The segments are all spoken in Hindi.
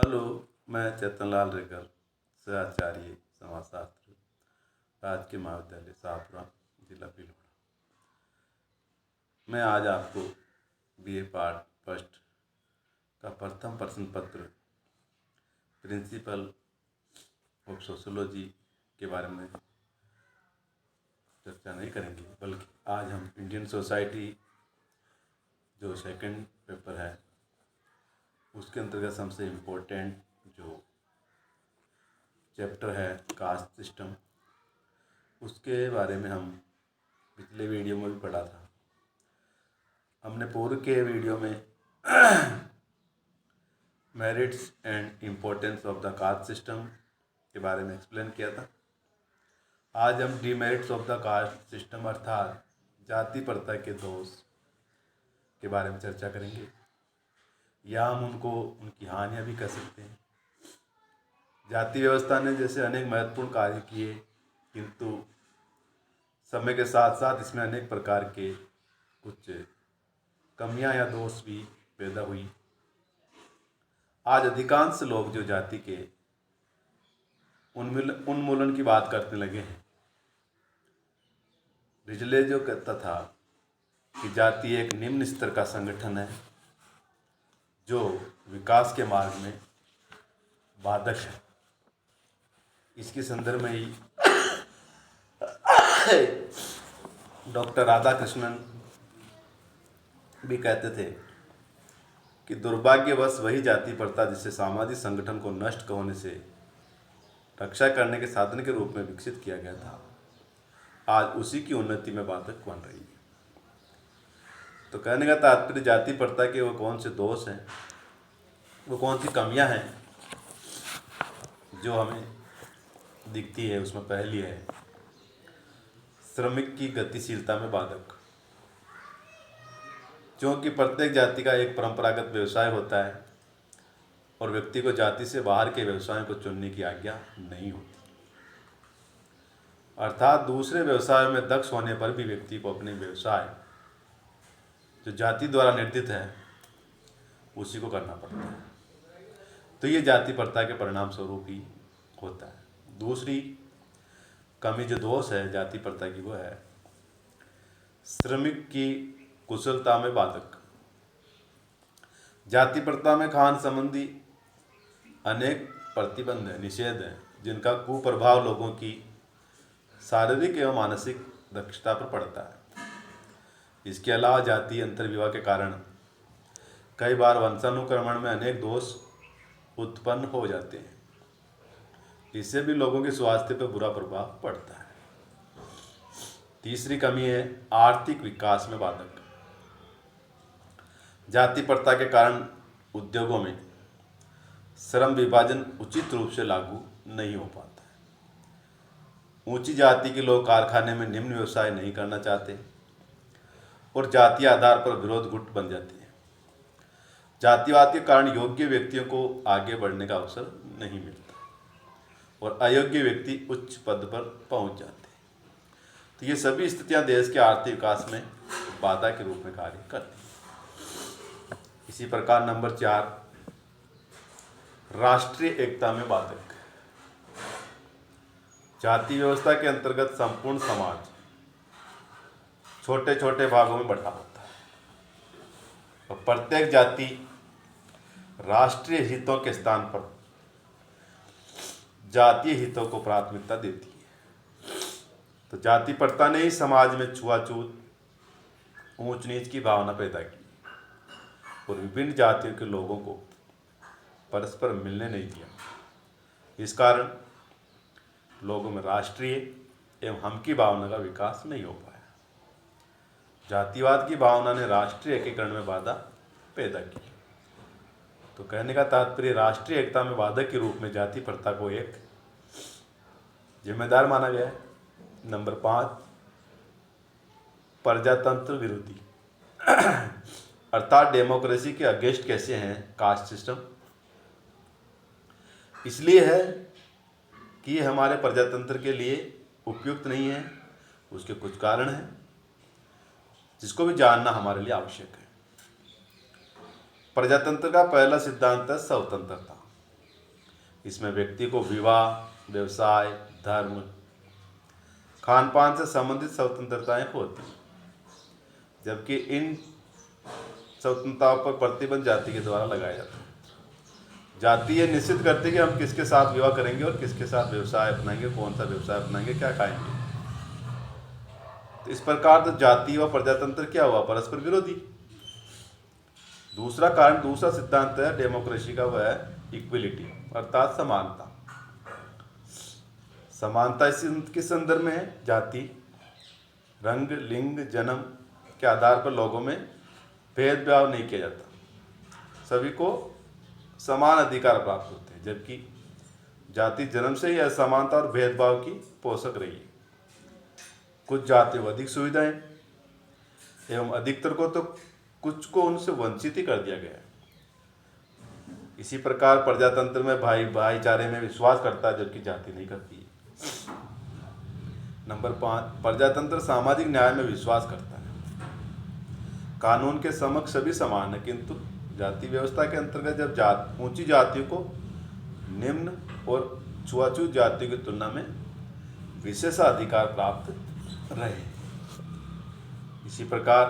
हेलो, मैं चेतनलाल रेगर, सहआचार्य समाजशास्त्र, राजकीय महाविद्यालय शाहपुरा, जिला भीलवाड़ा। मैं आज आपको बीए पार्ट फर्स्ट का प्रथम प्रश्न पत्र प्रिंसिपल ऑफ सोशियोलॉजी के बारे में चर्चा नहीं करेंगे, बल्कि आज हम इंडियन सोसाइटी जो सेकंड पेपर है उसके अंतर्गत सबसे इम्पोर्टेंट जो चैप्टर है कास्ट सिस्टम, उसके बारे में हम पिछले वीडियो में भी पढ़ा था। हमने पूर्व के वीडियो में merits and importance of the caste system के बारे में एक्सप्लेन किया था। आज हम demerits of the caste system अर्थात जाति प्रथा के दोष के बारे में चर्चा करेंगे, या हम उनकी हानियाँ भी कह सकते हैं। जाति व्यवस्था ने जैसे अनेक महत्वपूर्ण कार्य किए, किंतु समय के साथ साथ इसमें अनेक प्रकार के कुछ कमियां या दोष भी पैदा हुई। आज अधिकांश लोग जो जाति के उन्मूलन की बात करने लगे हैं। रिजले जो कहता था कि जाति एक निम्न स्तर का संगठन है जो विकास के मार्ग में बाधक है। इसके संदर्भ में ही डॉक्टर राधाकृष्णन भी कहते थे कि दुर्भाग्यवश वही जाति प्रथा जिसे सामाजिक संगठन को नष्ट होने से रक्षा करने के साधन के रूप में विकसित किया गया था, आज उसी की उन्नति में बाधक बन रही है। तो कहने का तात्पर्य जाति प्रथा के वो कौन से दोष हैं, वो कौन सी कमियां हैं जो हमें दिखती है। उसमें पहली है श्रमिक की गतिशीलता में बाधक। क्योंकि प्रत्येक जाति का एक परंपरागत व्यवसाय होता है और व्यक्ति को जाति से बाहर के व्यवसायों को चुनने की आज्ञा नहीं होती, अर्थात दूसरे व्यवसायों में दक्ष होने पर भी व्यक्ति को अपने व्यवसाय जो जाति द्वारा निर्धारित है उसी को करना पड़ता है। तो ये जाति प्रथा के परिणाम स्वरूप ही होता है। दूसरी कमी जो दोष है जाति प्रथा की, वो है श्रमिक की कुशलता में बाधक। जाति प्रथा में खान संबंधी अनेक प्रतिबंध हैं, निषेध हैं, जिनका कुप्रभाव लोगों की शारीरिक एवं मानसिक दक्षता पर पड़ता है। इसके अलावा जाति अंतर्विवाह के कारण कई बार वंशानुक्रमण में अनेक दोष उत्पन्न हो जाते हैं। इससे भी लोगों के स्वास्थ्य पर बुरा प्रभाव पड़ता है। तीसरी कमी है आर्थिक विकास में बाधक। जाति प्रथा के कारण उद्योगों में श्रम विभाजन उचित रूप से लागू नहीं हो पाता है। ऊंची जाति के लोग कारखाने में निम्न व्यवसाय नहीं करना चाहते और जातीय आधार पर विरोध गुट बन जाते हैं। जातिवाद के कारण योग्य व्यक्तियों को आगे बढ़ने का अवसर नहीं मिलता और अयोग्य व्यक्ति उच्च पद पर पहुंच जाते हैं। तो ये सभी स्थितियां देश के आर्थिक विकास में बाधा के रूप में कार्य करती हैं। इसी प्रकार नंबर 4 राष्ट्रीय एकता में बाधक। जाति व्यवस्था के अंतर्गत संपूर्ण समाज छोटे छोटे भागों में बंटा होता है और प्रत्येक जाति राष्ट्रीय हितों के स्थान पर जातीय हितों को प्राथमिकता देती है। तो जाति प्रथा ने ही समाज में छुआछूत, ऊंच नीच की भावना पैदा की और विभिन्न जातियों के लोगों को परस्पर मिलने नहीं दिया। इस कारण लोगों में राष्ट्रीय एवं हम की भावना का विकास नहीं हो पाया। जातिवाद की भावना ने राष्ट्रीय एकीकरण में बाधा पैदा की। तो कहने का तात्पर्य राष्ट्रीय एकता में बाधक के रूप में जाति प्रथा को एक जिम्मेदार माना गया है। नंबर 5 प्रजातंत्र विरोधी अर्थात डेमोक्रेसी के अगेंस्ट कैसे हैं कास्ट सिस्टम। इसलिए है कि ये हमारे प्रजातंत्र के लिए उपयुक्त नहीं है। उसके कुछ कारण हैं जिसको भी जानना हमारे लिए आवश्यक है। प्रजातंत्र का पहला सिद्धांत है स्वतंत्रता। इसमें व्यक्ति को विवाह, व्यवसाय, धर्म, खान पान से संबंधित स्वतंत्रताएं होती हैं, जबकि इन स्वतंत्रताओं पर प्रतिबंध जाति के द्वारा लगाया जाता है। जाति ये निश्चित करती है कि हम किसके साथ विवाह करेंगे और किसके साथ व्यवसाय अपनाएंगे, कौन सा व्यवसाय अपनाएंगे, क्या खाएंगे। तो इस प्रकार तो जाति व प्रजातंत्र क्या हुआ, परस्पर विरोधी। दूसरा कारण, दूसरा सिद्धांत है डेमोक्रेसी का, वह है इक्विलिटी, अर्थात समानता। समानता किस संदर्भ में है? जाति, रंग, लिंग, जन्म के आधार पर लोगों में भेदभाव नहीं किया जाता, सभी को समान अधिकार प्राप्त होते हैं, जबकि जाति जन्म से ही असमानता और भेदभाव की पोषक रही है। कुछ जातियों को अधिक सुविधाएं एवं अधिकतर को तो कुछ को उनसे वंचित ही कर दिया गया है। इसी प्रकार प्रजातंत्र में भाईचारे में विश्वास करता है, जबकि जाति नहीं करती है। नंबर 5, प्रजातंत्र सामाजिक न्याय में विश्वास करता है। कानून के समक्ष सभी समान है, किंतु जाति व्यवस्था के अंतर्गत जब ऊंची जातियों को निम्न और छुआछूत जातियों की तुलना में विशेषाधिकार प्राप्त रहे। इसी प्रकार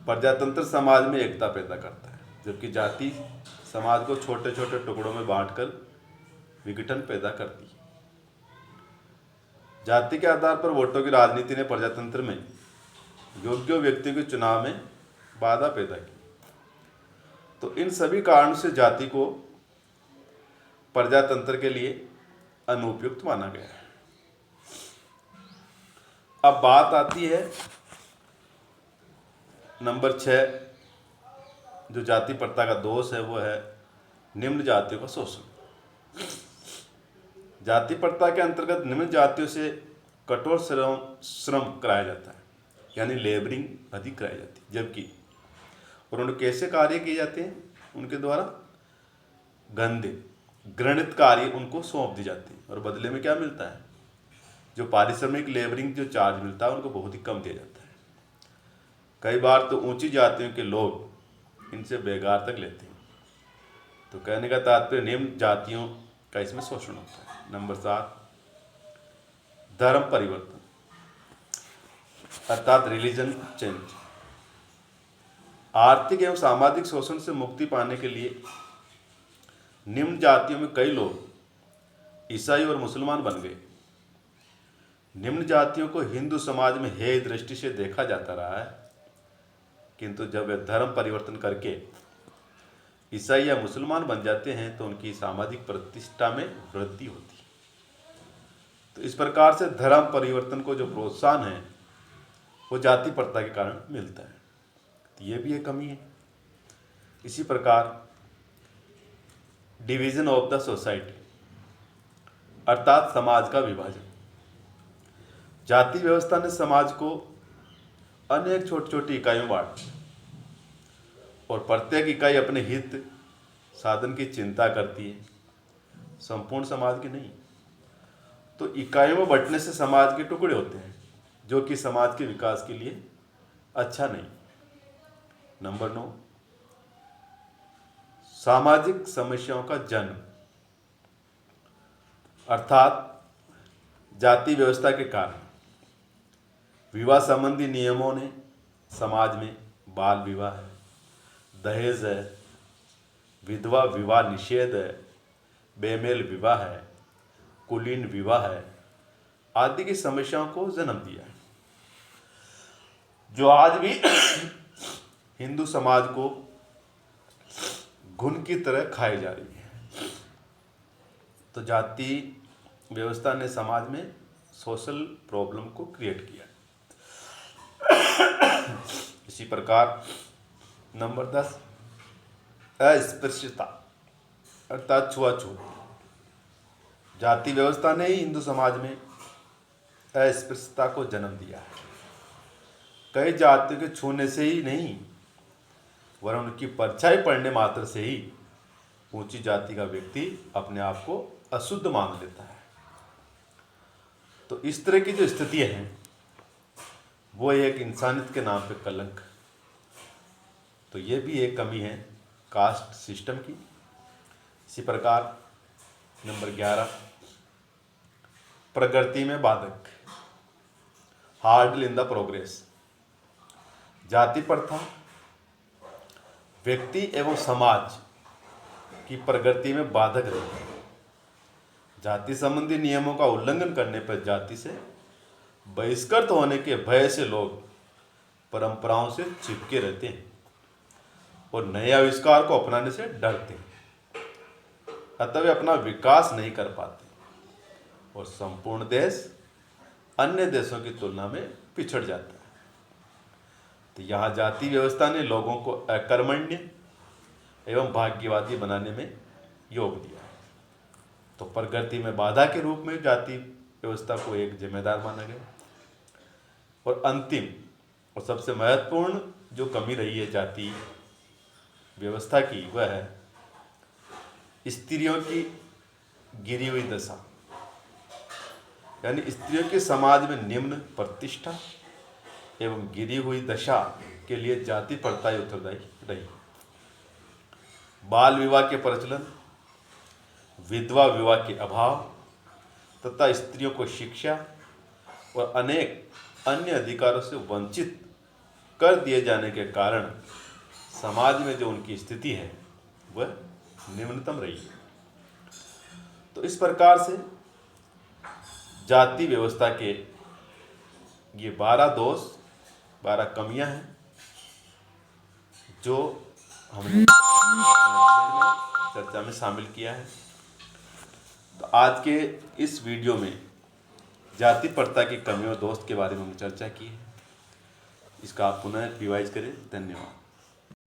प्रजातंत्र समाज में एकता पैदा करता है, जबकि जाति समाज को छोटे छोटे टुकड़ों में बांटकर विघटन पैदा करती है। जाति के आधार पर वोटों की राजनीति ने प्रजातंत्र में योग्य व्यक्ति के चुनाव में बाधा पैदा की। तो इन सभी कारणों से जाति को प्रजातंत्र के लिए अनुपयुक्त माना गया है। अब बात आती है नंबर 6, जो जाति प्रथा का दोष है, वो है निम्न जातियों का शोषण। जाति प्रथा के अंतर्गत निम्न जातियों से कठोर श्रम कराया जाता है, यानी लेबरिंग अधिक कराई जाती है, जबकि और उन्हें कैसे कार्य किए जाते हैं, उनके द्वारा गंदे घृणित कार्य उनको सौंप दी जाती है, और बदले में क्या मिलता है, जो पारिश्रमिक लेबरिंग जो चार्ज मिलता है उनको बहुत ही कम दिया जाता है। कई बार तो ऊंची जातियों के लोग इनसे बेगार तक लेते हैं। तो कहने का तात्पर्य निम्न जातियों का इसमें शोषण होता है। नंबर 7, धर्म परिवर्तन अर्थात रिलीजन चेंज। आर्थिक एवं सामाजिक शोषण से मुक्ति पाने के लिए निम्न जातियों में कई लोग ईसाई और मुसलमान बन गए। निम्न जातियों को हिंदू समाज में हेय दृष्टि से देखा जाता रहा है, किंतु जब वे धर्म परिवर्तन करके ईसाई या मुसलमान बन जाते हैं तो उनकी सामाजिक प्रतिष्ठा में वृद्धि होती है। तो इस प्रकार से धर्म परिवर्तन को जो प्रोत्साहन है वो जाति प्रथा के कारण मिलता है। तो ये भी एक कमी है। इसी प्रकार डिवीजन ऑफ द सोसाइटी अर्थात समाज का विभाजन। जाति व्यवस्था ने समाज को अनेक छोटी छोटी इकाइयों में बांट दिया और प्रत्येक इकाई अपने हित साधन की चिंता करती है, संपूर्ण समाज की नहीं। तो इकाइयों में बंटने से समाज के टुकड़े होते हैं, जो कि समाज के विकास के लिए अच्छा नहीं। नंबर 9, सामाजिक समस्याओं का जन्म अर्थात जाति व्यवस्था के कारण विवाह संबंधी नियमों ने समाज में बाल विवाह है, दहेज है, विधवा विवाह निषेध है, बेमेल विवाह है, कुलीन विवाह है आदि की समस्याओं को जन्म दिया है, जो आज भी हिंदू समाज को घुन की तरह खाई जा रही है। तो जाति व्यवस्था ने समाज में सोशल प्रॉब्लम को क्रिएट किया। इसी प्रकार नंबर 10, अस्पृश्यता अर्थात छुआछूत। जाति व्यवस्था ने ही हिंदू समाज में अस्पृश्यता को जन्म दिया है। कई जातियों के छूने से ही नहीं वरन उनकी परछाई पड़ने मात्र से ही ऊंची जाति का व्यक्ति अपने आप को अशुद्ध मान लेता है। तो इस तरह की जो स्थितियां हैं वो एक इंसानियत के नाम पे कलंक। तो ये भी एक कमी है कास्ट सिस्टम की। इसी प्रकार नंबर 11, प्रगति में बाधक, हार्डल इन द प्रोग्रेस। जाति प्रथा व्यक्ति एवं समाज की प्रगति में बाधक रही है। जाति संबंधी नियमों का उल्लंघन करने पर जाति से बहिष्कृत होने के भय से लोग परंपराओं से चिपके रहते हैं और नए आविष्कार को अपनाने से डरते हैं, अतः वे अपना विकास नहीं कर पाते और संपूर्ण देश अन्य देशों की तुलना में पिछड़ जाता है। तो यहाँ जाति व्यवस्था ने लोगों को अकर्मण्य एवं भाग्यवादी बनाने में योग दिया। तो प्रगति में बाधा के रूप में जाति व्यवस्था को एक जिम्मेदार माना गया। और अंतिम और सबसे महत्वपूर्ण जो कमी रही है जाति व्यवस्था की, वह है स्त्रियों की गिरी हुई दशा, यानी स्त्रियों के समाज में निम्न प्रतिष्ठा एवं गिरी हुई दशा के लिए जाति प्रथा ही उत्तरदायी रही। बाल विवाह के प्रचलन, विधवा विवाह के अभाव तथा स्त्रियों को शिक्षा और अनेक अन्य अधिकारों से वंचित कर दिए जाने के कारण समाज में जो उनकी स्थिति है वह निम्नतम रही है। तो इस प्रकार से जाति व्यवस्था के ये 12 दोष, 12 कमियां हैं जो हमने चर्चा में शामिल किया है। तो आज के इस वीडियो में जाति प्रथा की कमियों और दोष के बारे में हमने चर्चा की है। इसका आप पुनः रिवाइज करें। धन्यवाद।